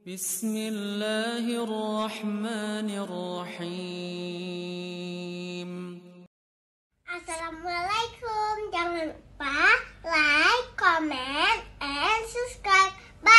Bismillahirrahmanirrahim. Assalamualaikum. Jangan lupa like, comment, and subscribe. Bye.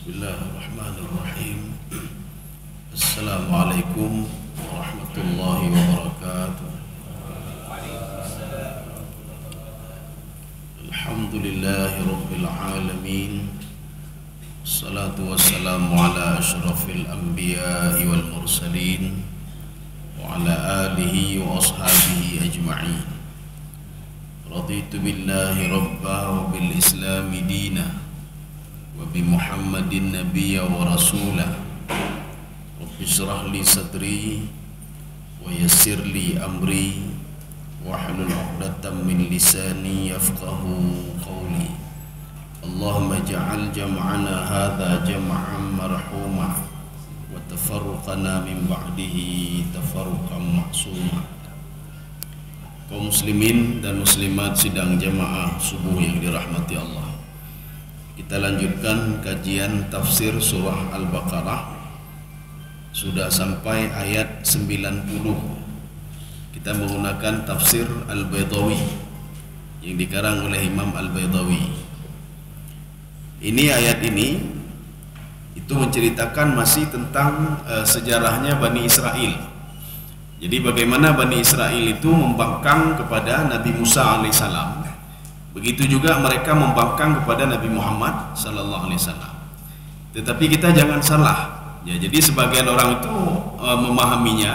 Bismillahirrahmanirrahim. Assalamualaikum warahmatullahi wabarakatuh. Alhamdulillahi rabbil alamin. Assalatu wassalamu ala asyrafil anbiya'i wal mursalin wa ala alihi wa ashabihi ajma'in. Raditu billahi rabba wa bil islami dina wa bi Muhammadin nabiyya wa rasulah. Rabbi shrah li sadri wa yassir li amri wahlul 'uqdatam min lisani yafqahu qawli. Allahumma ja'al jam'ana hadha jam'an marhuma wa tafarruqana min ba'dihi tafarruqan ma'suma. Kaum muslimin dan muslimat sidang jamaah subuh yang dirahmati Allah, kita lanjutkan kajian tafsir surah Al-Baqarah. Sudah sampai ayat 90. Kita menggunakan tafsir Al-Baydawi yang dikarang oleh Imam Al-Baydawi. Ini ayat ini itu menceritakan masih tentang sejarahnya Bani Israel. Jadi bagaimana Bani Israel itu membangkang kepada Nabi Musa alaihissalam. Begitu juga mereka membangkang kepada Nabi Muhammad sallallahu alaihi wasallam. Tetapi kita jangan salah. Ya, jadi sebagian orang itu memahaminya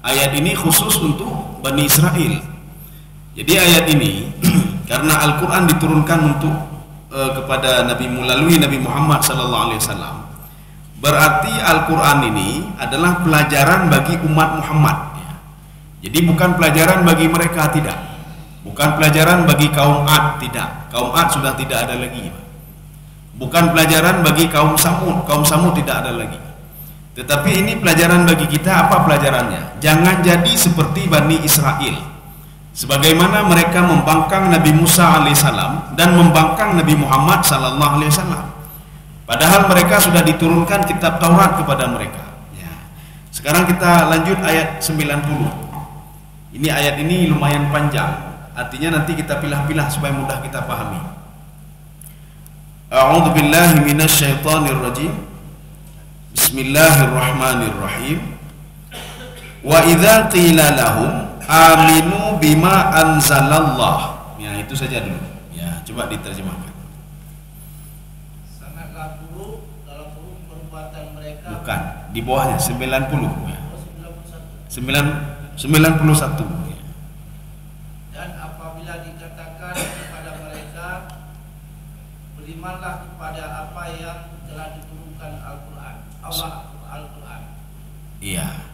ayat ini khusus untuk Bani Israel. Jadi ayat ini karena Al-Qur'an diturunkan untuk kepada Nabi melalui Nabi Muhammad sallallahu alaihi wasallam. Berarti Al-Qur'an ini adalah pelajaran bagi umat Muhammad. Ya. Jadi bukan pelajaran bagi mereka, tidak. Bukan pelajaran bagi kaum Ad, tidak. Kaum Ad sudah tidak ada lagi. Bukan pelajaran bagi kaum Samud tidak ada lagi. Tetapi ini pelajaran bagi kita. Apa pelajarannya? Jangan jadi seperti Bani Israel, sebagaimana mereka membangkang Nabi Musa alaihissalam dan membangkang Nabi Muhammad sallallahu alaihi wasallam. Padahal mereka sudah diturunkan kitab Taurat kepada mereka. Ya. Sekarang kita lanjut ayat 90. Ini ayat ini lumayan panjang. Artinya nanti kita pilah-pilah supaya mudah kita pahami. A'udzu billahi minasyaitonir rajim. Bismillahirrahmanirrahim. Wa idza qila lahum aminu bima anzalallah. Ya, itu saja dulu. Ya, coba diterjemahkan. Sangatlah buruk dalam buruk perbuatan mereka. Bukan, di bawahnya 90. Ya. 91. Berimanlah kepada apa yang telah diturunkan Al-Quran, Al-Quran. Iya.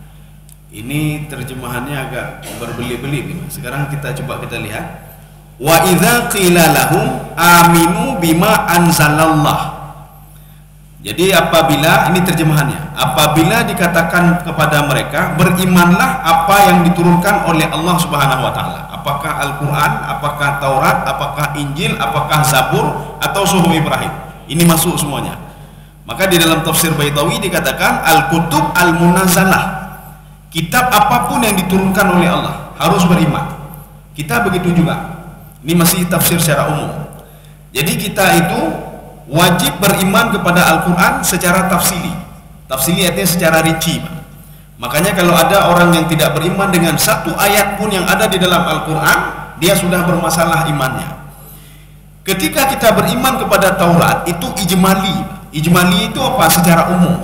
Ini terjemahannya agak berbeli-beli. Sekarang kita lihat. Wa idza qila lahum aminu bima anzalallah. Jadi apabila, ini terjemahannya, apabila dikatakan kepada mereka berimanlah apa yang diturunkan oleh Allah Subhanahu wa taala. Apakah Al-Quran, apakah Taurat, apakah Injil, apakah Zabur, atau Suhuf Ibrahim. Ini masuk semuanya. Maka di dalam tafsir Baydawi dikatakan Al-Kutub Al-Munazzalah. Kitab apapun yang diturunkan oleh Allah harus beriman. Kita begitu juga. Ini masih tafsir secara umum. Jadi kita itu wajib beriman kepada Al-Quran secara tafsili. Tafsili artinya secara rinci. Makanya kalau ada orang yang tidak beriman dengan satu ayat pun yang ada di dalam Al-Quran, dia sudah bermasalah imannya. Ketika kita beriman kepada Taurat, itu ijmali. Ijmali itu apa? Secara umum.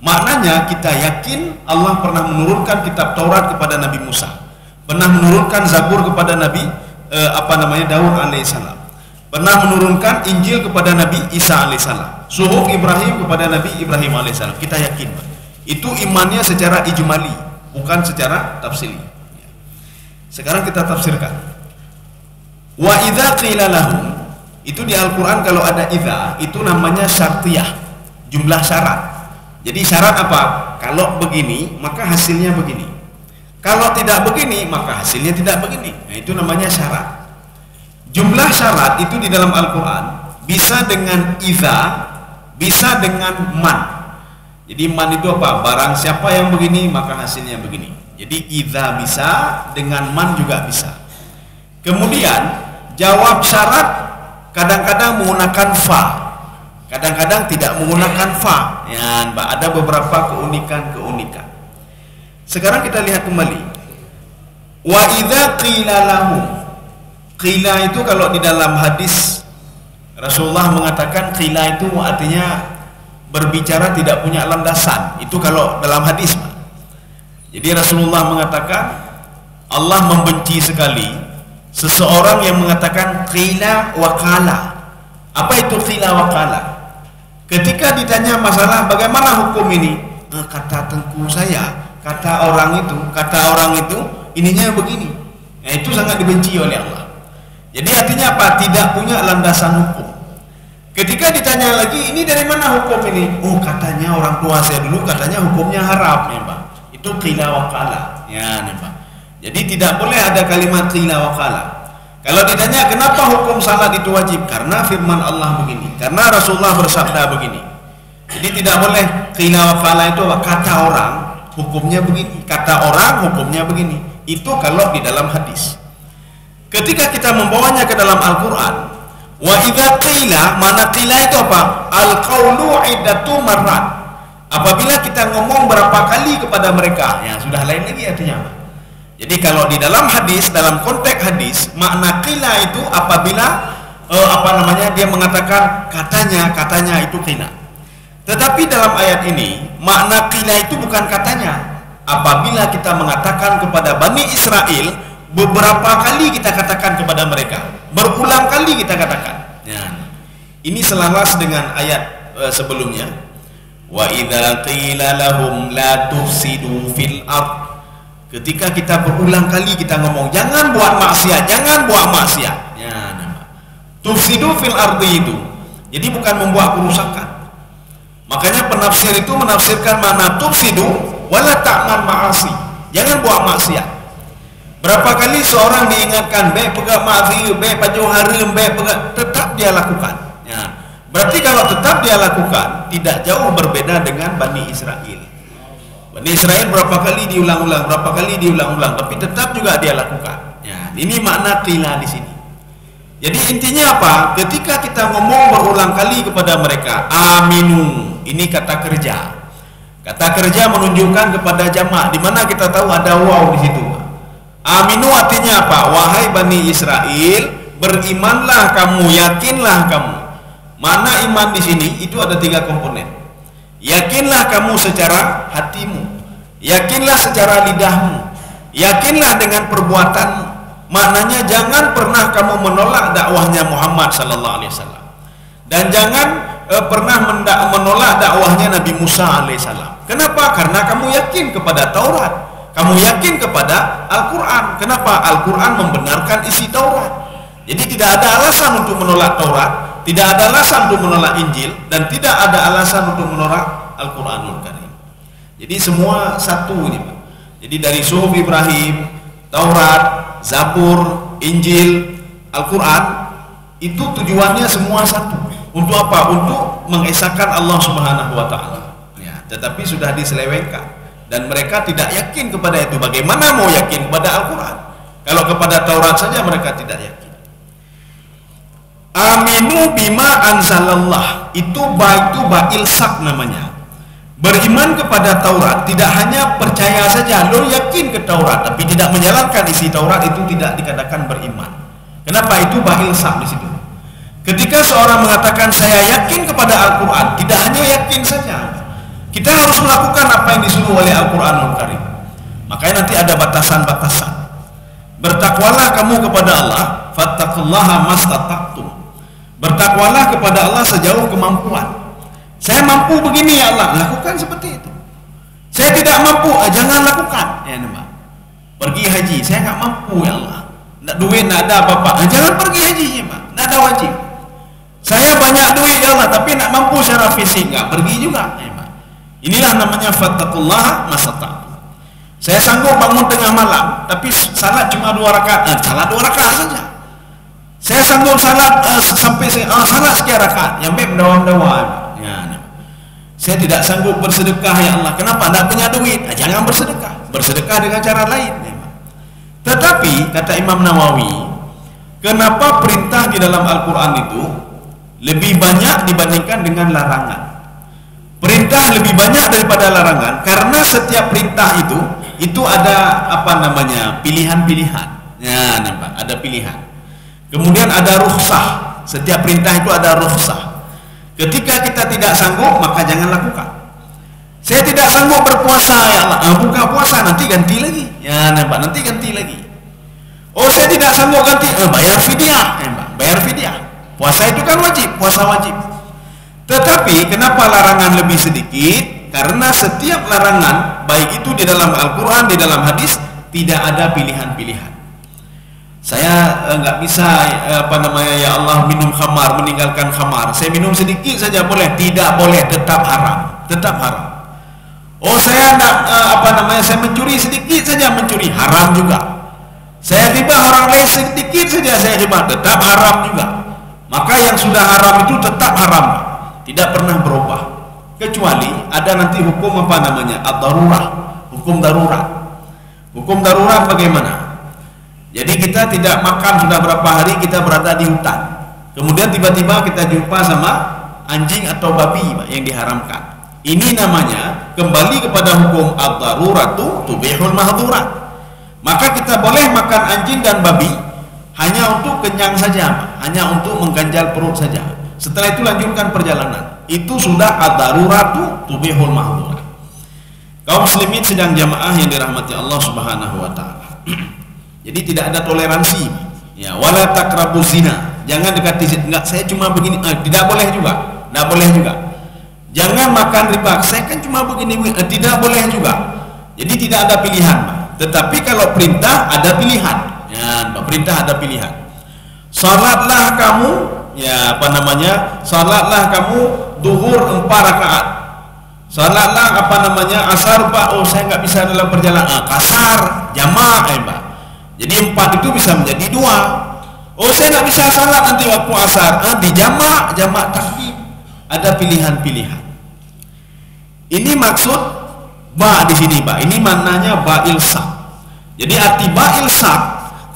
Maknanya kita yakin Allah pernah menurunkan kitab Taurat kepada Nabi Musa, pernah menurunkan Zabur kepada Nabi Daud alaihissalam, pernah menurunkan Injil kepada Nabi Isa alaihissalam, Suhuf Ibrahim kepada Nabi Ibrahim alaihissalam. Kita yakin, Pak. Itu imannya secara ijmali, bukan secara tafsili. Sekarang kita tafsirkan. Wa idza qila lahum, itu di Al-Qur'an kalau ada idza itu namanya syartiyah, jumlah syarat. Jadi syarat apa? Kalau begini maka hasilnya begini. Kalau tidak begini maka hasilnya tidak begini. Nah, itu namanya syarat. Jumlah syarat itu di dalam Al-Qur'an bisa dengan idza, bisa dengan man. Jadi man itu apa? Barang siapa yang begini maka hasilnya begini. Jadi idza bisa, dengan man juga bisa. Kemudian jawab syarat kadang-kadang menggunakan fa, kadang-kadang tidak menggunakan fa. Ya, Mbak, ada beberapa keunikan-keunikan. Sekarang kita lihat kembali. Wa idza qila lahum. Qila itu kalau di dalam hadis Rasulullah mengatakan qila itu artinya berbicara tidak punya landasan. Itu kalau dalam hadis. Jadi Rasulullah mengatakan Allah membenci sekali seseorang yang mengatakan qila wa qala. Apa itu qila wa qala? Ketika ditanya masalah bagaimana hukum ini, kata tengku saya, kata orang itu, ininya begini. Nah, itu sangat dibenci oleh Allah. Jadi artinya apa? Tidak punya landasan hukum. Ketika ditanya lagi, ini dari mana hukum ini? Oh, katanya orang tua saya dulu katanya hukumnya haram, ya Pak. Itu qila wa qala. Ya, Pak. Jadi tidak boleh ada kalimat qila wa qala. Kalau ditanya kenapa hukum salat itu wajib? Karena firman Allah begini, karena Rasulullah bersabda begini. Jadi tidak boleh qila wa qala itu kata orang hukumnya begini, kata orang hukumnya begini. Itu kalau di dalam hadis. Ketika kita membawanya ke dalam Al-Qur'an, wa idza qila, mana qila itu apa? Al-qaulu iddatu marrat. Apabila kita ngomong berapa kali kepada mereka, ya sudah lain lagi artinya. Jadi kalau di dalam hadis, dalam konteks hadis, makna qila itu apabila dia mengatakan katanya itu qila. Tetapi dalam ayat ini makna qila itu bukan katanya. Apabila kita mengatakan kepada Bani Israel, beberapa kali kita katakan kepada mereka, berulang kali kita katakan. Ya. Ini selaras dengan ayat sebelumnya. Wa idza qila lahum la tufsidu fil ardh. Ketika kita berulang kali kita ngomong jangan buat maksiat, jangan buat maksiat. Ya, tufsidu fil ardi itu. Jadi bukan membuat kerusakan. Makanya penafsir itu menafsirkan makna tufsidu wala ta'man ma'asi. Jangan buat maksiat. Berapa kali seorang diingatkan, baik pegang maksiat, baik baju haram, baik pegang, tetap dia lakukan. Ya. Berarti kalau tetap dia lakukan, tidak jauh berbeda dengan Bani Israel. Bani Israel berapa kali diulang-ulang, tapi tetap juga dia lakukan. Ya, ini makna qila di sini. Jadi intinya apa? Ketika kita ngomong berulang kali kepada mereka, aminu, ini kata kerja. Kata kerja menunjukkan kepada jamak, di mana kita tahu ada waw di situ. Aminu artinya apa? Wahai Bani Israel, berimanlah kamu, yakinlah kamu. Mana iman di sini? Itu ada 3 komponen. Yakinlah kamu secara hatimu, yakinlah secara lidahmu, yakinlah dengan perbuatanmu. Maknanya jangan pernah kamu menolak dakwahnya Muhammad sallallahu alaihi wasallam, dan jangan pernah menolak dakwahnya Nabi Musa alaihissalam. Kenapa? Karena kamu yakin kepada Taurat, kamu yakin kepada Al-Quran. Kenapa? Al-Quran membenarkan isi Taurat. Jadi tidak ada alasan untuk menolak Taurat, tidak ada alasan untuk menolak Injil, dan tidak ada alasan untuk menolak Al-Quranul Karim. Jadi semua satu ini, Pak. Jadi dari Suhuf Ibrahim, Taurat, Zabur, Injil, Al-Quran, itu tujuannya semua satu. Untuk apa? Untuk mengesahkan Allah Subhanahu wa Ta'ala. Ya, tetapi sudah diselewengkan, dan mereka tidak yakin kepada itu. Bagaimana mau yakin kepada Al-Quran kalau kepada Taurat saja mereka tidak yakin? Aminu bima anzalallah, itu ilsak namanya. Beriman kepada Taurat tidak hanya percaya saja, lo yakin ke Taurat tapi tidak menjalankan isi Taurat, itu tidak dikatakan beriman. Kenapa? Itu ilsak di situ. Ketika seorang mengatakan saya yakin kepada Al-Quran, tidak hanya yakin saja, kita harus melakukan apa yang disuruh oleh Al-Quranul Karim. Makanya nanti ada batasan-batasan. Bertakwalah kamu kepada Allah, fattaqullaha mastata'tum. Bertakwalah kepada Allah sejauh kemampuan. Saya mampu begini ya Allah, lakukan seperti itu. Saya tidak mampu, jangan lakukan. Ya nama. Pergi haji, saya nggak mampu ya Allah. Nggak duit, nggak ada apa-apa. Jangan pergi haji ya Pak, nggak ada wajib. Saya banyak duit ya Allah, tapi nggak mampu secara fisik, nggak pergi juga. Ya Pak. Inilah namanya fattaqullaha masata'tum. Saya sanggup bangun tengah malam, tapi salat cuma 2 rakaat. Salat 2 rakaat saja. Saya sanggup salat sampai salat sekian rakaat, yang baik mendawa-mendawa. Ya, nah. Saya tidak sanggup bersedekah ya Allah. Kenapa? Tidak punya duit. Jangan bersedekah. Bersedekah dengan cara lain. Ya. Tetapi kata Imam Nawawi, kenapa perintah di dalam Al-Quran itu lebih banyak dibandingkan dengan larangan? Perintah lebih banyak daripada larangan karena setiap perintah itu ada apa namanya, pilihan-pilihan. Ya, nampak ada pilihan. Kemudian ada rukhsah. Setiap perintah itu ada rukhsah. Ketika kita tidak sanggup, maka jangan lakukan. Saya tidak sanggup berpuasa ya Allah, buka puasa, nanti ganti lagi. Ya nampak, nanti ganti lagi. Oh saya tidak sanggup ganti, bayar fidyah. Bayar fidyah. Puasa itu kan wajib, puasa wajib. Tetapi kenapa larangan lebih sedikit? Karena setiap larangan, baik itu di dalam Al-Quran, di dalam hadis, tidak ada pilihan-pilihan. Saya nggak bisa apa namanya ya Allah minum khamar, meninggalkan khamar. Saya minum sedikit saja boleh? Tidak boleh, tetap haram, tetap haram. Oh saya apa namanya, saya mencuri sedikit saja, mencuri haram juga. Saya riba orang lain sedikit saja saya riba, tetap haram juga. Maka yang sudah haram itu tetap haram, tidak pernah berubah. Kecuali ada nanti hukum apa namanya ad-darurah, hukum darurat. Hukum darurat bagaimana? Jadi kita tidak makan sudah berapa hari, kita berada di hutan. Kemudian tiba-tiba kita jumpa sama anjing atau babi yang diharamkan. Ini namanya kembali kepada hukum ad-daruratu tubihul mahdhurat. Maka kita boleh makan anjing dan babi hanya untuk kenyang saja, hanya untuk mengganjal perut saja. Setelah itu lanjutkan perjalanan. Itu sudah ad-daruratu tubihul mahdhurat. Kaum muslimin sedang jamaah yang dirahmati Allah Subhanahu wa taala. Jadi tidak ada toleransi. Ya, wala taqrabuz zina. Jangan dekati zina. Enggak, saya cuma begini. Tidak boleh juga. Tidak boleh juga. Jangan makan riba. Saya kan cuma begini. Tidak boleh juga. Jadi tidak ada pilihan. Tetapi kalau perintah ada pilihan. Ya, perintah ada pilihan. Salatlah kamu, ya apa namanya? Salatlah kamu duhur 4 rakaat. Salatlah apa namanya? Asar 4. Oh, saya nggak bisa dalam perjalanan. Kasar, jamaah, Mbak. Jadi 4 itu bisa menjadi 2. Oh saya nggak bisa salat nanti waktu asar, di jamak takdim. Ada pilihan-pilihan. Ini maksud ba di sini Pak. Ini maknanya ba ilsak. Jadi arti ba ilsak,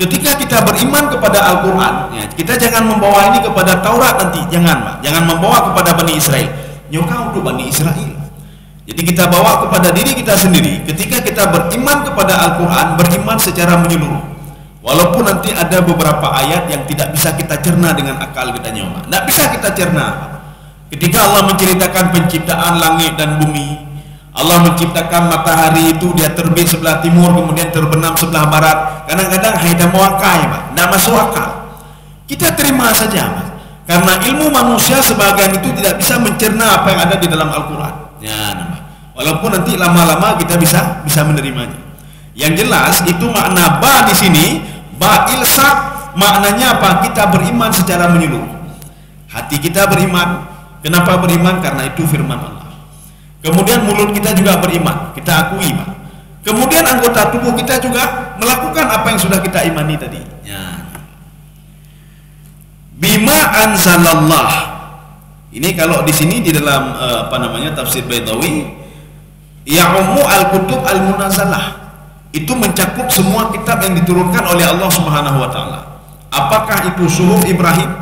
ketika kita beriman kepada Al-Quran, ya, kita jangan membawa ini kepada Taurat nanti, jangan Pak. Jangan membawa kepada Bani Israel. Nyoka untuk Bani Israel. Jadi kita bawa kepada diri kita sendiri. Ketika kita beriman kepada Al-Quran, beriman secara menyeluruh. Walaupun nanti ada beberapa ayat yang tidak bisa kita cerna dengan akal kita nyoba, tidak bisa kita cerna. Ketika Allah menceritakan penciptaan langit dan bumi, Allah menciptakan matahari itu dia terbit sebelah timur, kemudian terbenam sebelah barat. Kadang-kadang haida muakai, tidak masuk akal. Kita terima saja, Mas. Karena ilmu manusia sebagian itu tidak bisa mencerna apa yang ada di dalam Al-Quran. Ya, walaupun nanti lama-lama kita bisa menerimanya. Yang jelas itu makna ba di sini, ba ilsak, maknanya apa? Kita beriman secara menyeluruh. Hati kita beriman. Kenapa beriman? Karena itu firman Allah. Kemudian mulut kita juga beriman, kita akui, Pak. Kemudian anggota tubuh kita juga melakukan apa yang sudah kita imani tadi. Ya. Bima anzalallah. Ini kalau di sini di dalam apa namanya tafsir Baitawi, ya'ummu al-kutub al-munazzalah. Itu mencakup semua kitab yang diturunkan oleh Allah Subhanahu wa taala. Apakah itu Suhuf Ibrahim?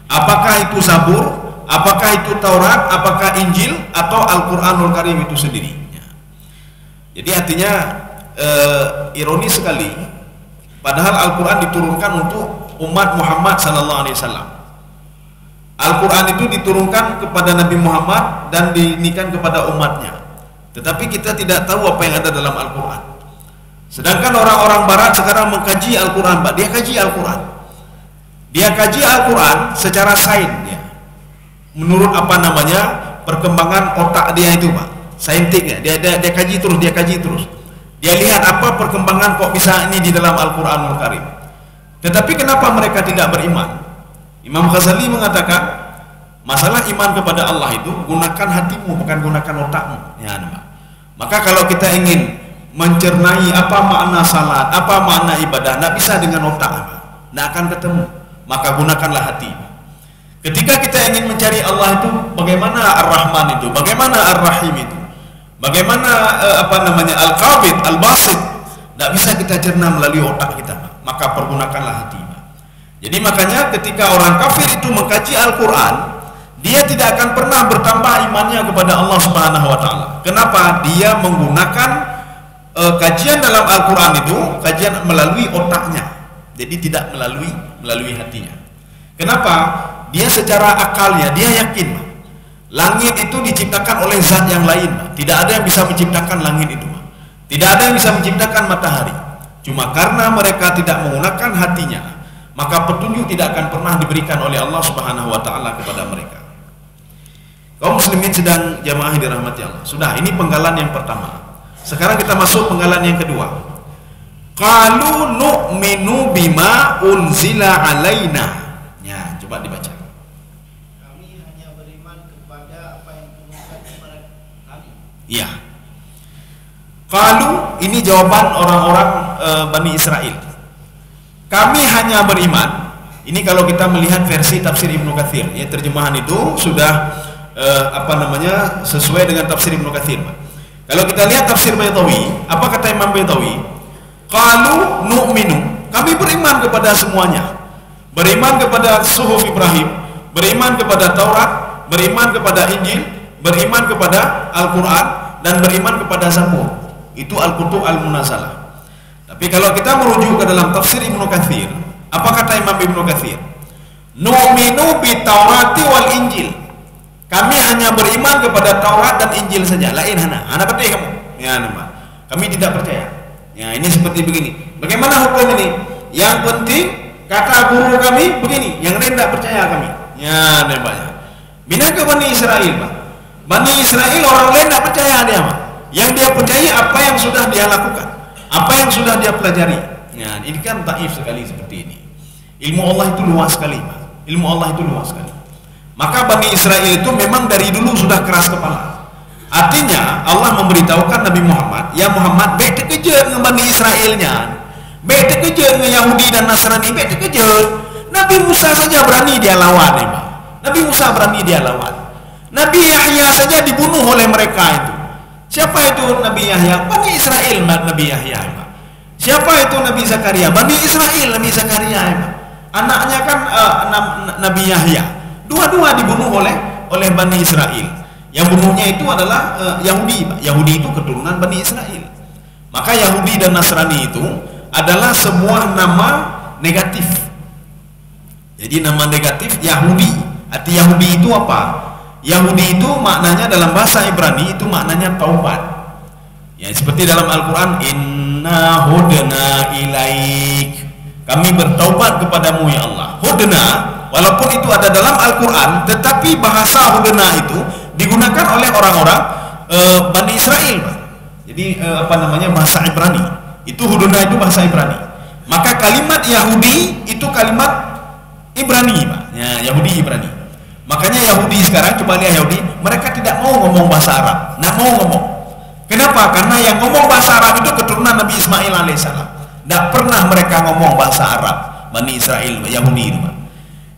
Apakah itu Zabur? Apakah itu Taurat? Apakah Injil atau Al-Qur'anul Karim itu sendiri? Jadi artinya ironis sekali. Padahal Al-Qur'an diturunkan untuk umat Muhammad sallallahu alaihi wasallam. Al-Qur'an itu diturunkan kepada Nabi Muhammad dan dinikan kepada umatnya. Tetapi kita tidak tahu apa yang ada dalam Al-Qur'an. Sedangkan orang-orang barat sekarang mengkaji Al-Quran, Pak. Dia kaji Al-Quran. Dia kaji Al-Quran secara sains ya. Menurut perkembangan otak dia itu Pak, saintik ya. Dia kaji terus. Dia lihat apa perkembangan kok bisa ini di dalam Al-Quranul Karim. Tetapi kenapa mereka tidak beriman? Imam Ghazali mengatakan, masalah iman kepada Allah itu gunakan hatimu, bukan gunakan otakmu. Ya, maka kalau kita ingin mencernai apa makna salat, apa makna ibadah, tidak bisa dengan otak, tidak akan ketemu. Maka gunakanlah hati. Ketika kita ingin mencari Allah itu, bagaimana Ar-Rahman itu, bagaimana Ar-Rahim itu, bagaimana Al-Qabid, Al-Basit, tidak bisa kita cerna melalui otak kita, maka pergunakanlah hati. Jadi makanya ketika orang kafir itu mengkaji Al-Quran, dia tidak akan pernah bertambah imannya kepada Allah Subhanahu wa Ta'ala. Kenapa? Dia menggunakan kajian dalam Al-Quran itu kajian melalui otaknya, jadi tidak melalui hatinya. Kenapa? Dia secara akalnya dia yakin langit itu diciptakan oleh zat yang lain. Tidak ada yang bisa menciptakan langit itu, tidak ada yang bisa menciptakan matahari. Cuma karena mereka tidak menggunakan hatinya, maka petunjuk tidak akan pernah diberikan oleh Allah Subhanahu wa Ta'ala kepada mereka. Kaum muslimin sedang jamaah dirahmati Allah. Sudah, ini penggalan yang pertama. Sekarang kita masuk penggalan yang kedua. Qalu nu'minu bima unzila alaina. Ya, coba dibaca. Kami hanya beriman kepada apa yang diturunkan kepada kami. Iya. Qalu, ini jawaban orang-orang Bani Israel. Kami hanya beriman. Ini kalau kita melihat versi tafsir Ibnu Katsir, ya, terjemahan itu sudah sesuai dengan tafsir Ibnu Katsir. Kalau kita lihat tafsir Baydawi, apa kata Imam Baydawi? Qalu nu'minu, kami beriman kepada semuanya. Beriman kepada Suhuf Ibrahim, beriman kepada Taurat, beriman kepada Injil, beriman kepada Al-Quran, dan beriman kepada Zabur. Itu Al-Kutub Al-Munazzalah. Tapi kalau kita merujuk ke dalam tafsir Ibnu Katsir, apa kata Imam Ibnu Katsir? Nu'minu bi Taurati wal Injil. Kami hanya beriman kepada Taurat dan Injil saja. Lain hana percaya kamu? Ya, nama. Kami tidak percaya. Ya, ini seperti begini. Bagaimana hukum ini? Yang penting kata guru kami begini, yang lain tidak percaya kami. Ya, namanya. Bina ke Bani Israel, Pak. Bani Israel orang lain tidak percaya dia, Pak. Yang dia percaya apa yang sudah dia lakukan, apa yang sudah dia pelajari. Ya, ini kan taif sekali seperti ini. Ilmu Allah itu luas sekali, Pak. Ilmu Allah itu luas sekali. Maka Bani Israel itu memang dari dulu sudah keras kepala. Artinya Allah memberitahukan Nabi Muhammad, ya Muhammad, baik terkejut dengan Bani Israelnya, baik terkejut dengan Yahudi dan Nasrani, baik terkejut. Nabi Musa saja berani dia lawan, ya, Nabi Musa berani dia lawan. Nabi Yahya saja dibunuh oleh mereka itu. Siapa itu Nabi Yahya? Bani Israel, Nabi Yahya. Siapa itu Nabi Zakaria? Bani Israel, Nabi Zakaria. Anaknya kan Nabi Yahya. Dua-dua dibunuh oleh Bani Israel. Yang bunuhnya itu adalah Yahudi. Yahudi itu keturunan Bani Israel. Maka Yahudi dan Nasrani itu adalah sebuah nama negatif. Jadi nama negatif Yahudi. Arti Yahudi itu apa? Yahudi itu maknanya dalam bahasa Ibrani itu maknanya taubat. Ya, seperti dalam Al-Quran, Inna hudna ilaik. Kami bertaubat kepadamu ya Allah. Hudna, walaupun itu ada dalam Al-Quran, tetapi bahasa hudna itu digunakan oleh orang-orang Bani Israel, Pak. Jadi bahasa Ibrani. Itu hudna itu bahasa Ibrani. Maka kalimat Yahudi itu kalimat Ibrani, Pak. Ya, Yahudi Ibrani. Makanya Yahudi sekarang, coba lihat Yahudi, mereka tidak mau ngomong bahasa Arab, tidak mau ngomong. Kenapa? Karena yang ngomong bahasa Arab itu keturunan Nabi Ismail alaihissalam. Tidak pernah mereka ngomong bahasa Arab, Bani Israel, Yahudi itu, Pak.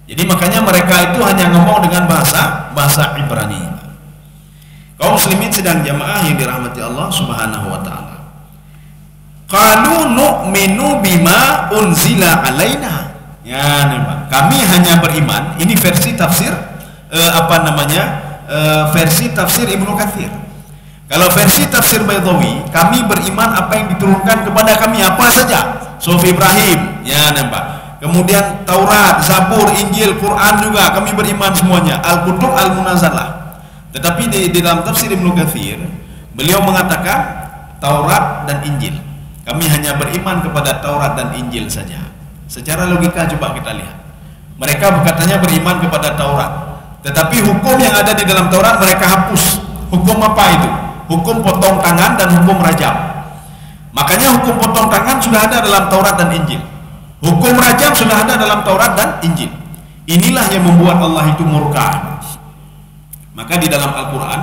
Jadi makanya mereka itu hanya ngomong dengan bahasa Ibrani. Kaum muslimin sedang jamaah yang dirahmati Allah Subhanahu wa Ta'ala. Qalu nu'minu bima unzila alaina. Ya, Pak. Kami hanya beriman. Ini versi tafsir versi tafsir Ibnu Katsir. Kalau versi tafsir Baydawi, kami beriman apa yang diturunkan kepada kami apa saja. Suhuf Ibrahim, ya nampak. Kemudian Taurat, Zabur, Injil, Quran juga kami beriman semuanya. Al-Kutub Al-Munazzalah. Tetapi di dalam tafsir Ibnu Katsir, beliau mengatakan Taurat dan Injil. Kami hanya beriman kepada Taurat dan Injil saja. Secara logika coba kita lihat. Mereka katanya beriman kepada Taurat, tetapi hukum yang ada di dalam Taurat mereka hapus. Hukum apa itu? Hukum potong tangan dan hukum rajam. Makanya hukum potong tangan sudah ada dalam Taurat dan Injil. Hukum rajam sudah ada dalam Taurat dan Injil. Inilah yang membuat Allah itu murka. Maka di dalam Al-Quran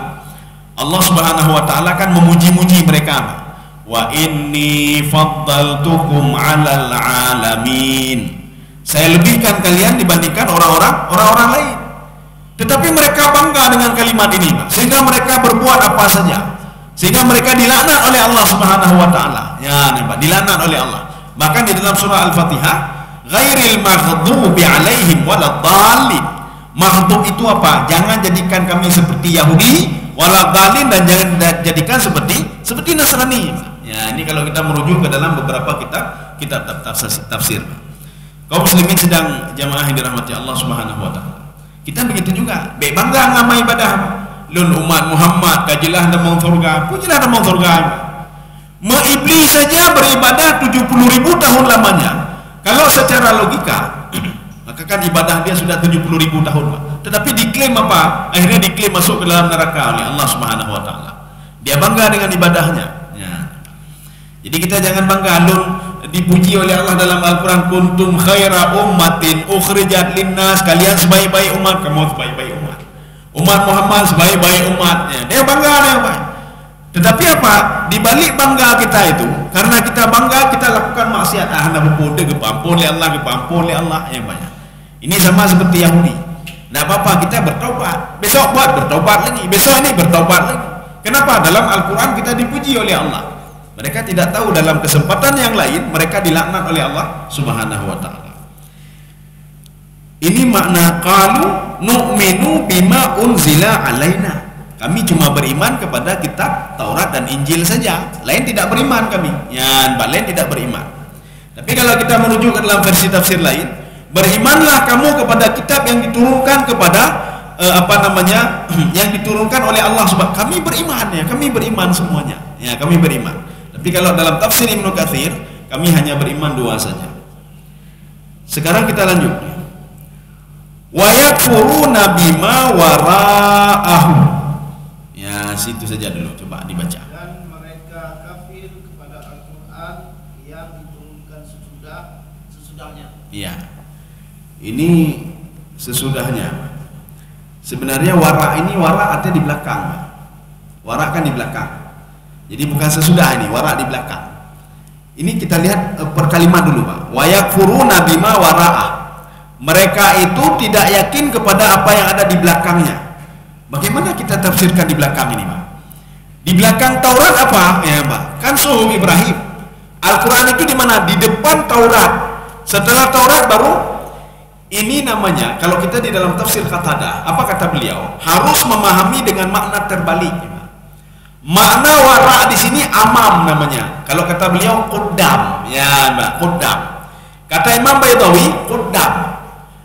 Allah Subhanahu wa ta'ala kan memuji-muji mereka. Wa inni faddaltukum 'alal 'alamin. Saya lebihkan kalian dibandingkan orang-orang lain. Tetapi mereka bangga dengan kalimat ini, sehingga mereka berbuat apa saja, sehingga mereka dilaknat oleh Allah Subhanahu wa ta'ala. Ya, Pak, dilaknat oleh Allah. Bahkan di dalam surah Al-Fatihah, ghairil maghdubi 'alaihim waladdallin. Maghdub itu apa? Jangan jadikan kami seperti Yahudi, waladdallin, dan jangan jadikan seperti Nasrani. Ya, ini kalau kita merujuk ke dalam beberapa kitab tafsir. Kaum muslimin sedang jamaah yang dirahmati Allah Subhanahu wa ta'ala. Kita begitu juga, bangga ngamal ibadah. Lun umat Muhammad kajilah dan mau surga, pujilah dan mau surga. Iblis saja beribadah 70.000 tahun lamanya. Kalau secara logika, maka kan ibadah dia sudah 70.000 tahun. Tetapi diklaim apa? Akhirnya diklaim masuk ke dalam neraka oleh Allah Subhanahu wa ta'ala. Dia bangga dengan ibadahnya. Ya. Jadi kita jangan bangga. Lun dipuji oleh Allah dalam Al-Quran, kuntum khaira ummatin ukhrijat linnas, kalian sebaik-baik umat. Kamu sebaik-baik umat, umat Muhammad sebaik-baik umatnya. Dia bangga dengan baik. Tetapi apa? Di balik bangga kita itu, karena kita bangga kita lakukan maksiat. Anda berpoda kepampun oleh Allah yang banyak. Ini sama seperti Yahudi. Tidak apa-apa, kita bertobat. Besok buat bertobat lagi, besok ini bertobat lagi. Kenapa? Dalam Al-Quran kita dipuji oleh Allah. Mereka tidak tahu dalam kesempatan yang lain mereka dilaknat oleh Allah Subhanahu wa ta'ala. Ini makna qalu nu'minu bima unzila alaina. Kami cuma beriman kepada kitab Taurat dan Injil saja. Lain tidak beriman kami. Ya, lain tidak beriman. Tapi kalau kita merujuk ke dalam versi tafsir lain, berimanlah kamu kepada kitab yang diturunkan kepada yang diturunkan oleh Allah Subhanahu. Kami beriman ya, kami beriman semuanya. Ya, kami beriman. Tapi kalau dalam tafsir Ibnu Katsir, kami hanya beriman 2 saja. Sekarang kita lanjut. Wa yakfuruna bima wara'ahu. Ya, situ saja dulu, coba dibaca. Dan mereka kafir kepada Al-Quran yang diturunkan sesudahnya. Iya. Ini sesudahnya. Sebenarnya wara ini artinya di belakang. Wara kan di belakang. Jadi bukan sesudah ini, wara di belakang. Ini kita lihat per kalimat dulu, Pak. Wa yakfuruna bima wara'ah. Mereka itu tidak yakin kepada apa yang ada di belakangnya. Bagaimana kita tafsirkan di belakang ini, Pak? Di belakang Taurat apa? Ya, Pak. Kan suhuf Ibrahim. Al-Quran itu di mana? Di depan Taurat. Setelah Taurat baru ini namanya, kalau kita di dalam tafsir Qatadah, apa kata beliau? Harus memahami dengan makna terbalik. Makna wara di sini amam namanya. Kalau kata beliau qaddam, ya Mbak, qaddam. Kata Imam Baydawi qaddam.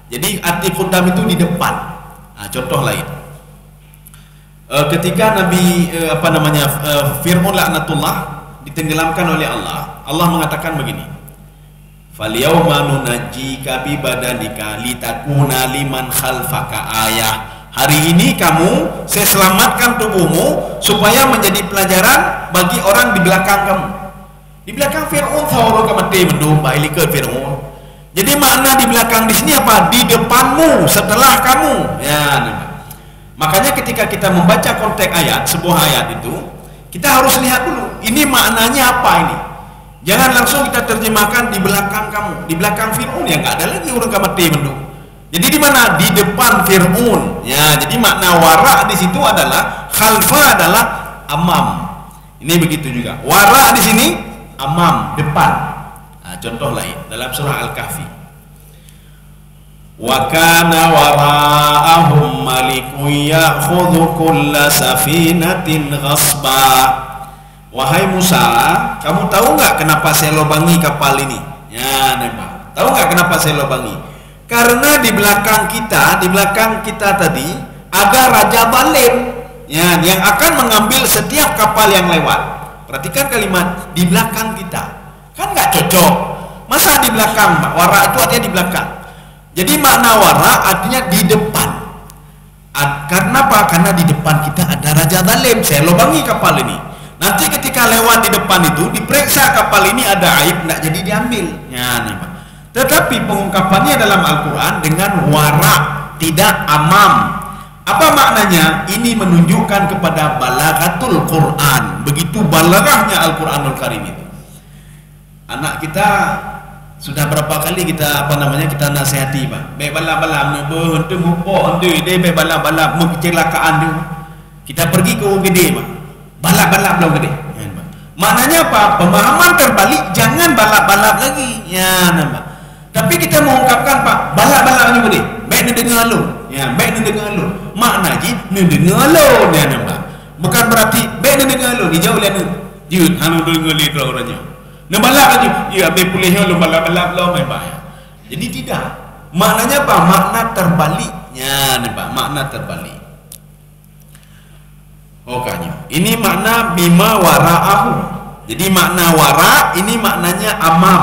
Jadi arti qaddam itu di depan. Nah, contoh lain. Ketika Nabi Fir'aun laknatullah ditenggelamkan oleh Allah, Allah mengatakan begini. Falyawma nunajjika bi badanika litakuna liman khalfaka ayah. Hari ini kamu, saya selamatkan tubuhmu supaya menjadi pelajaran bagi orang di belakang kamu. Di belakang Fir'aun orang kemati mendung bailikat Fir'aun. Jadi makna di belakang di sini apa? Di depanmu, setelah kamu. Ya, makanya ketika kita membaca konteks ayat, sebuah ayat itu, kita harus lihat dulu. Ini maknanya apa ini? Jangan langsung kita terjemahkan di belakang kamu, di belakang Fir'aun, ya nggak ada lagi orang kemati mendung. Jadi di mana? Di depan Fir'aun. Ya, jadi makna wara di situ adalah khalfa adalah amam. Ini begitu juga. Wara di sini amam, depan. Nah, contoh lain dalam surah Al-Kahfi. Wa kana wara'ahum malikun ya'khudhu kulla safinatin ghasba. Wahai Musa, kamu tahu nggak kenapa saya lobangi kapal ini? Ya, Pak. Tahu nggak kenapa saya lobangi? Karena di belakang kita tadi ada Raja Balim, ya, yang akan mengambil setiap kapal yang lewat. Perhatikan kalimat di belakang kita, kan nggak cocok. Masa di belakang, Pak? Wara itu artinya di belakang. Jadi makna wara artinya di depan. Karena apa? Karena di depan kita ada raja zalim. Saya lubangi kapal ini. Nanti ketika lewat di depan itu diperiksa kapal ini ada aib, tidak jadi diambil. Ya, nih, Pak. Tetapi pengungkapannya dalam Al-Quran dengan wara, tidak amam. Apa maknanya? Ini menunjukkan kepada balaghatul Quran. Begitu balaghahnya Al-Quranul Karim itu. Anak kita sudah berapa kali kita kita nasihati, Pak. Baik balap-balap hentu ngupok hentu dia baik balap-balap kecelakaan dia. Kita pergi ke UGD, Pak. Balap-balap belum gede. Ya, Pak. Maknanya apa? Pemahaman terbalik, jangan balap-balap lagi. Ya, Pak. Tapi kita mengungkapkan, Pak, balap-balap ni gede. Baik ni dengar lu. Ya, baik ni dengar lu. Makna ji ni dengar lu, ya, Pak. Bukan berarti baik ni dengar lu, dijauh lihat ni. Jut, hanu dengar li tu orangnya. Balap aja, ya habis pulihnya lu balap-balap lo main bahaya. Jadi tidak. Maknanya apa? Makna terbaliknya, nih Pak. Makna terbalik. Okanya. Ini makna bima wara'ahu. Jadi makna wara ini maknanya amam.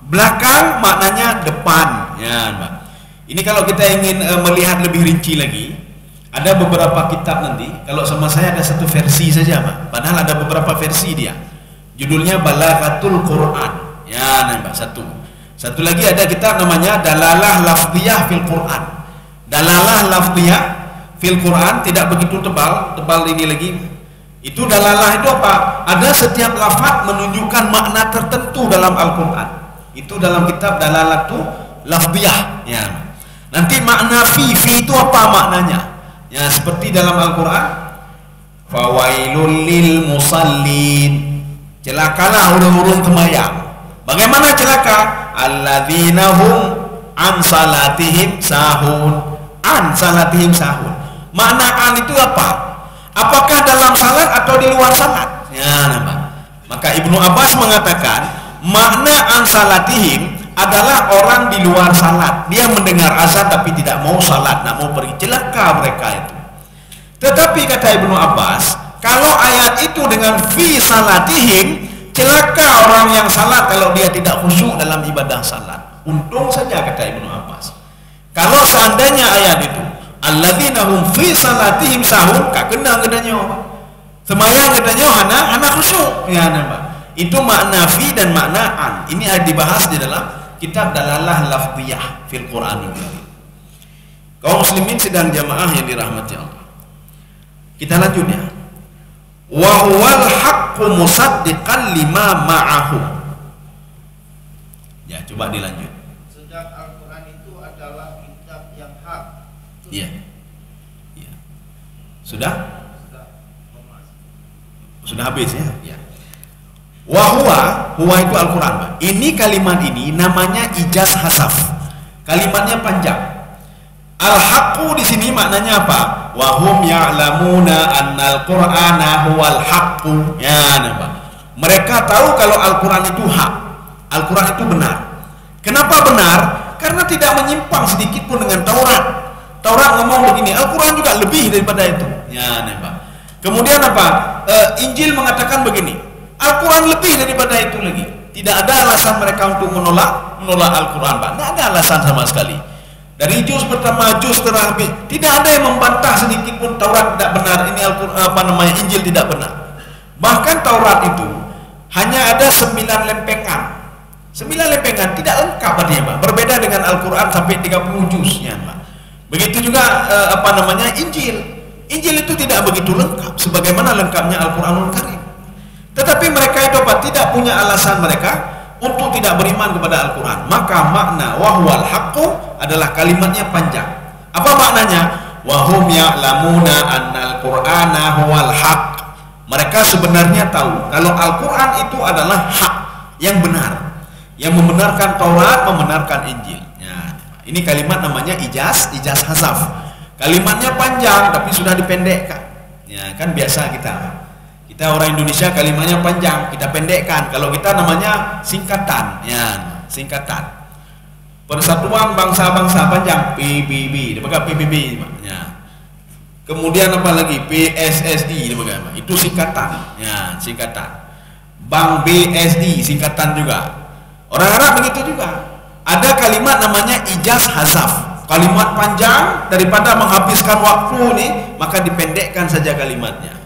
Belakang maknanya depan. Ya, Pak. Ini kalau kita ingin melihat lebih rinci lagi, ada beberapa kitab nanti. Kalau sama saya ada satu versi saja, Pak. Padahal ada beberapa versi dia. Judulnya Balaghatul Quran. Ya, nampak satu lagi ada kitab namanya Dalalah Lafdhiyah fil Quran. Dalalah Lafdhiyah fil Quran tidak begitu tebal ini lagi. Itu dalalah itu apa? Ada setiap lafaz menunjukkan makna tertentu dalam Al-Quran. Itu dalam kitab Dalalatul Lafdhiyah. Ya. Nanti makna fi itu apa maknanya? Ya, seperti dalam Al-Quran, fawailul lil musallin. Celakalah orang-orang sembahyang. Bagaimana celaka? Alladzina hum an salatihim sahun. An salatihim sahun. Makna an itu apa? Apakah dalam salat atau di luar salat? Ya, nampak. Maka Ibnu Abbas mengatakan makna an salatihim adalah orang di luar salat. Dia mendengar azan tapi tidak mau salat, nak mau pergi. Celaka mereka itu. Tetapi kata Ibnu Abbas, kalau ayat itu dengan fi salatihim, celaka orang yang salat kalau dia tidak khusyuk dalam ibadah salat. Untung saja kata Ibnu Abbas. Kalau seandainya ayat itu alladzina hum fi salatihim sahun, kak kena gedanya. Semayang gedanya hana khusyuk. Ya, nampak. Itu makna fi dan makna an. Ini ada dibahas di dalam kitab Dalalah Lafdhiyah fil Quran ini. Kaum muslimin sedang jamaah yang dirahmati Allah. Kita lanjut ya. Wa huwal haqqu musaddiqan lima ma'ahu. Ya, coba dilanjut. Sedang Al-Quran itu adalah kitab yang hak. Iya. Iya. Sudah? Sudah habis ya? Ya. Wa huwa itu Al-Quran, Pak. Ini kalimat ini namanya ijaz hasaf. Kalimatnya panjang. Al-haqqu di sini maknanya apa? Wa hum ya'lamuna annal Qur'ana huwal haqqu. Ya, nampak. Mereka tahu kalau Al-Quran itu hak. Al-Quran itu benar. Kenapa benar? Karena tidak menyimpang sedikit pun dengan Taurat. Taurat ngomong begini, Al-Quran juga lebih daripada itu. Ya, nampak. Kemudian apa? Injil mengatakan begini, Al-Quran lebih daripada itu lagi. Tidak ada alasan mereka untuk menolak Al-Quran, Pak. Tidak ada alasan sama sekali. Dari juz pertama, juz terakhir, tidak ada yang membantah sedikit pun Taurat tidak benar. Ini Al-Quran, Injil tidak benar. Bahkan Taurat itu hanya ada 9 lempengan. 9 lempengan tidak lengkap artinya, Pak. Berbeda dengan Al-Quran sampai 30 juznya, Pak. Begitu juga Injil. Injil itu tidak begitu lengkap sebagaimana lengkapnya Al-Quranul Karim. Tetapi mereka itu Pak tidak punya alasan mereka untuk tidak beriman kepada Al-Quran. Maka makna wahwal haqqu adalah kalimatnya panjang. Apa maknanya? Wahum ya'lamuna annal Qur'ana huwal haqq. Mereka sebenarnya tahu kalau Al-Quran itu adalah hak yang benar, yang membenarkan Taurat, membenarkan Injil. Ya, ini kalimat namanya ijaz hasaf. Kalimatnya panjang tapi sudah dipendekkan. Ya, kan biasa kita orang Indonesia kalimatnya panjang, kita pendekkan. Kalau kita namanya singkatan, ya, singkatan. Persatuan Bangsa-Bangsa panjang PBB, dipakai PBB, ya. Kemudian apa lagi? PSSI, dipakai. Itu singkatan, ya, singkatan. Bank BSI singkatan juga. Orang Arab begitu juga. Ada kalimat namanya ijaz hazaf. Kalimat panjang, daripada menghabiskan waktu nih, maka dipendekkan saja kalimatnya.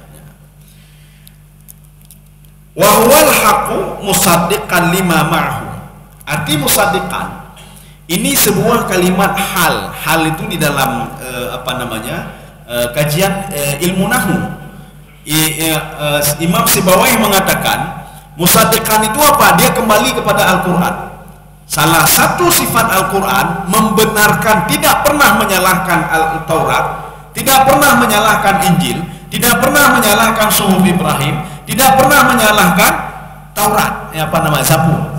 Wa huwal haqqu musaddiqan lima ma'hu. Arti musaddiqan ini sebuah kalimat hal. Hal itu di dalam kajian ilmu nahwu. Imam Sibawayh mengatakan musaddiqan itu apa? Dia kembali kepada Al-Quran. Salah satu sifat Al-Quran membenarkan, tidak pernah menyalahkan Al-Taurat, tidak pernah menyalahkan Injil, tidak pernah menyalahkan Suhuf Ibrahim, tidak pernah menyalahkan Taurat, Zabur.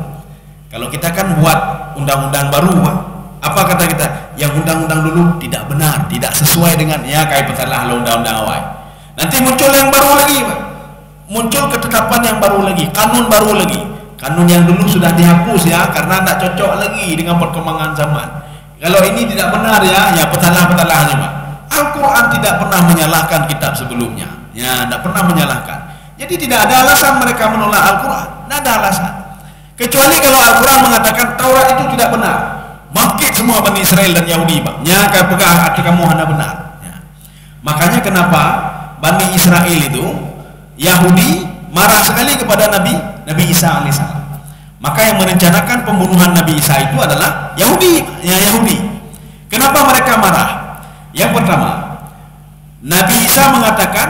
Kalau kita kan buat undang-undang baru, Pak. Apa kata kita? Yang undang-undang dulu tidak benar, tidak sesuai dengan kayak betul undang-undang awal. Nanti muncul yang baru lagi, Pak. Muncul ketetapan yang baru lagi, kanun baru lagi. Kanun yang dulu sudah dihapus karena tidak cocok lagi dengan perkembangan zaman. Kalau ini tidak benar petalah-petalahnya, Pak. Al-Quran tidak pernah menyalahkan kitab sebelumnya. Tidak pernah menyalahkan. Jadi tidak ada alasan mereka menolak Al-Quran. Tidak ada alasan. Kecuali kalau Al-Quran mengatakan Taurat itu tidak benar. Bangkit semua Bani Israel dan Yahudi, Pak. Pegang hati kamu hanya benar. Makanya kenapa Bani Israel itu, Yahudi marah sekali kepada Nabi Isa alaihissalam. Maka yang merencanakan pembunuhan Nabi Isa itu adalah Yahudi. Kenapa mereka marah? Yang pertama, Nabi Isa mengatakan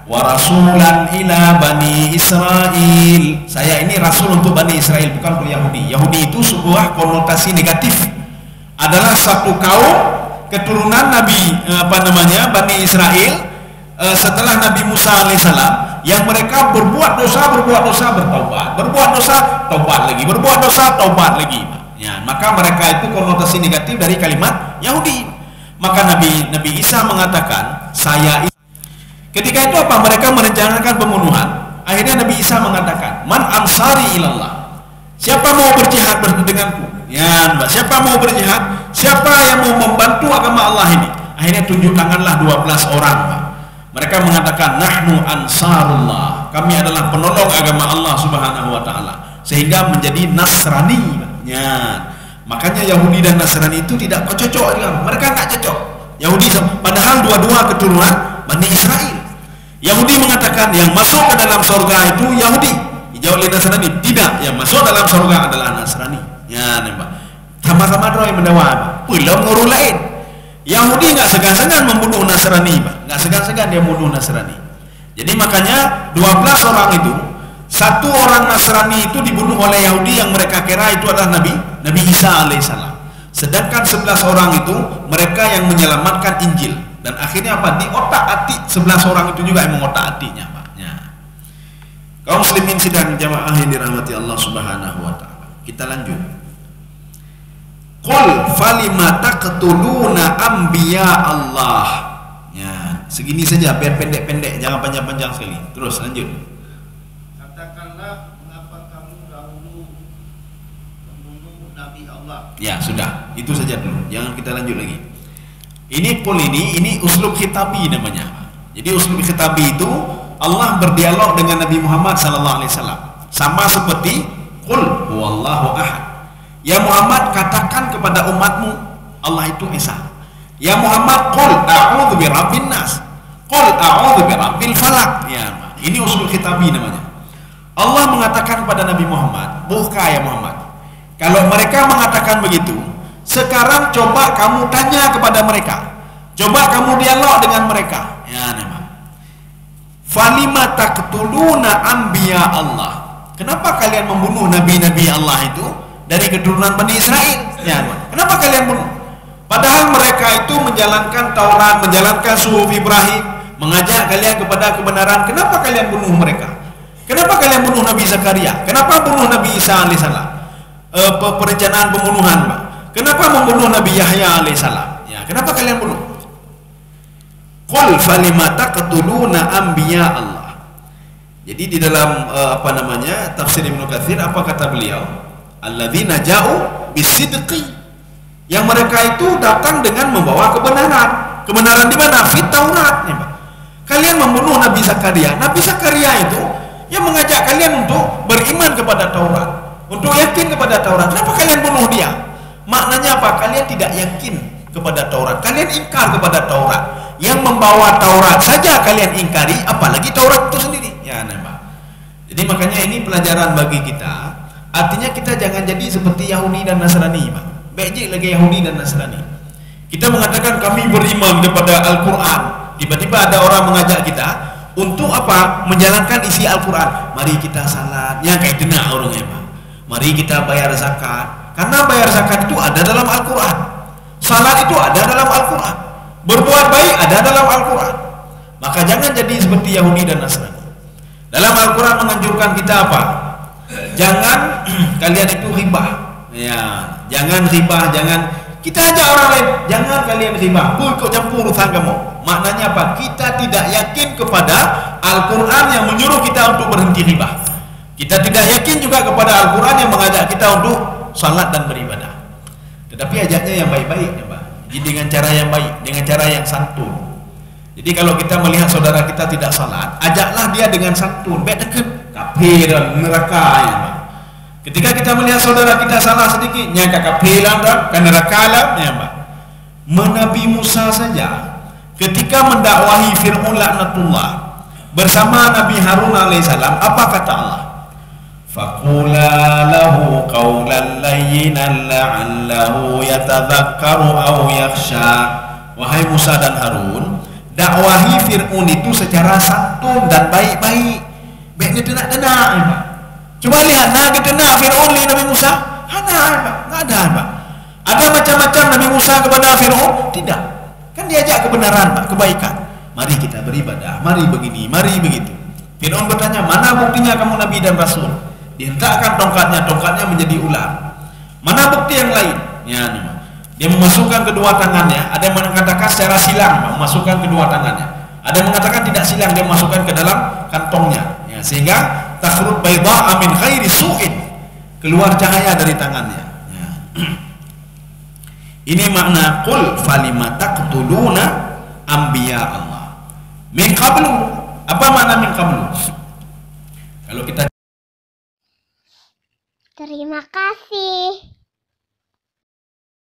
wa rasulan ila bani Israel. Saya ini rasul untuk Bani Israel, bukan untuk Yahudi. Yahudi itu sebuah konotasi negatif. Adalah satu kaum keturunan Bani Israel setelah Nabi Musa alaihissalam, yang mereka berbuat dosa bertaubat, berbuat dosa taubat lagi, berbuat dosa taubat lagi. Maka mereka itu konotasi negatif dari kalimat Yahudi. Maka Nabi Isa mengatakan, ketika itu apa? Mereka merencanakan pembunuhan. Akhirnya Nabi Isa mengatakan, man ansari ilallah. Siapa mau berjihad denganku? Siapa mau berjihad? Siapa yang mau membantu agama Allah ini? Akhirnya tunjuk tanganlah 12 orang, Pak. Mereka mengatakan, nahnu ansarullah. Kami adalah penolong agama Allah Subhanahu wa taala. Sehingga menjadi Nasrani, Pak. Makanya Yahudi dan Nasrani itu tidak cocok dengan mereka, nggak cocok. Yahudi padahal dua-dua keturunan Bani Israel. Yahudi mengatakan yang masuk ke dalam surga itu Yahudi, dijauh oleh Nasrani tidak, yang masuk dalam surga adalah Nasrani. Sama-sama doa yang mendawa, belum ngurus lain. Yahudi nggak segan-segan membunuh Nasrani, Pak. Nggak segan-segan dia membunuh Nasrani. Jadi makanya 12 orang itu, satu orang Nasrani itu dibunuh oleh Yahudi yang mereka kira itu adalah Nabi Isa alaihissalam. Sedangkan 11 orang itu mereka yang menyelamatkan Injil. Dan akhirnya apa? Di otak-atik 11 orang itu juga yang mengotak-atiknya, Pak. Kaum muslimin sidang jamaah yang dirahmati Allah Subhanahu wa taala. Kita lanjut. Qul falima taqtuluna anbiya Allah. Segini saja biar pendek-pendek, jangan panjang-panjang sekali. Terus lanjut. Katakanlah, mengapa kamu dahulu membunuh Nabi Allah? Sudah, itu saja dulu. Jangan kita lanjut lagi. Ini uslub khitabi namanya. Jadi uslub khitabi itu Allah berdialog dengan Nabi Muhammad sallallahu alaihi wasallam. Sama seperti qul huwallahu ahad. Ya Muhammad, katakan kepada umatmu Allah itu esa. Ya Muhammad, qul a'udzu birabbin nas. Qul a'udzu birabbil falaq. Ini usul khitabi namanya. Allah mengatakan kepada Nabi Muhammad, buka ya Muhammad. Kalau mereka mengatakan begitu, sekarang coba kamu tanya kepada mereka. Coba kamu dialog dengan mereka. Falima taqtuluna anbiya Allah. Kenapa kalian membunuh nabi-nabi Allah itu dari keturunan Bani Israel? Kenapa kalian bunuh? Padahal mereka itu menjalankan Taurat, menjalankan Suhuf Ibrahim, mengajak kalian kepada kebenaran. Kenapa kalian bunuh mereka? Kenapa kalian bunuh Nabi Zakaria? Kenapa bunuh Nabi Isa alaihissalam? Perencanaan pembunuhan, Pak. Kenapa membunuh Nabi Yahya alaihissalam? Kenapa kalian bunuh? Qul falima taqtuluna anbiya Allah. Jadi di dalam tafsir Ibnu Katsir, apa kata beliau? Alladzina ja'u bisidqi. Yang mereka itu datang dengan membawa kebenaran. Kebenaran di mana? Fit Taurat. Kalian membunuh Nabi Zakaria. Nabi Zakaria itu yang mengajak kalian untuk beriman kepada Taurat, untuk yakin kepada Taurat. Kenapa kalian bunuh dia? Maknanya apa? Kalian tidak yakin kepada Taurat. Kalian ingkar kepada Taurat. Yang membawa Taurat saja kalian ingkari, apalagi Taurat itu sendiri. Ya, nampak. Jadi makanya ini pelajaran bagi kita. Artinya kita jangan jadi seperti Yahudi dan Nasrani, Pak. Baik lagi Yahudi dan Nasrani. Kita mengatakan kami beriman kepada Al-Quran. Tiba-tiba ada orang mengajak kita untuk apa? Menjalankan isi Al-Quran. Mari kita salat. Yang kayak dengar orangnya, Pak. Mari kita bayar zakat. Karena bayar zakat itu ada dalam Al-Quran. Salat itu ada dalam Al-Quran. Berbuat baik ada dalam Al-Quran. Maka jangan jadi seperti Yahudi dan Nasrani. Dalam Al-Quran menganjurkan kita apa? Jangan kalian itu riba. Ya, jangan riba, jangan. Kita ajak orang lain, jangan kalian riba. Ikut campur urusan kamu. Maknanya apa? Kita tidak yakin kepada Al-Quran yang menyuruh kita untuk berhenti riba. Kita tidak yakin juga kepada Al-Quran yang mengajak kita untuk salat dan beribadah. Tetapi ajaknya yang baik-baik, ya, Pak. Jadi dengan cara yang baik, dengan cara yang santun. Jadi kalau kita melihat saudara kita tidak salat, ajaklah dia dengan santun. Baik dekat kafir dan neraka, ya, Pak. Ketika kita melihat saudara kita salah sedikit, nyangka kafir dan neraka lah, ya, Pak. Nabi Musa saja ketika mendakwahi Fir'aun laknatullah bersama Nabi Harun alaihissalam, apa kata Allah? Faqula lahu qawlan layyinan la'allahu yatadhakkaru aw yakhsha. Wahai Musa dan Harun, dakwahi Fir'aun itu secara santun dan baik-baik. Baiknya tenak-tenak, Pak. Coba lihat, Nabi tenak Fir'aun li Nabi Musa? Ada, Pak. Enggak ada, Pak. Ada macam-macam Nabi Musa kepada Fir'aun? Tidak. Kan diajak kebenaran, Pak, kebaikan. Mari kita beribadah, mari begini, mari begitu. Fir'aun bertanya, mana buktinya kamu Nabi dan Rasul? Dihentakkan tongkatnya menjadi ular. Mana bukti yang lain? Ya, dia memasukkan kedua tangannya. Ada yang mengatakan secara silang, memasukkan kedua tangannya. Ada yang mengatakan tidak silang, dia memasukkan ke dalam kantongnya. Ya, sehingga takhrut bayda min khairi su'in, keluar cahaya dari tangannya. Ya. Ini makna qul falima taqtuluna anbiya Allah min qablu. Apa makna min qablu? Kalau kita Terima kasih.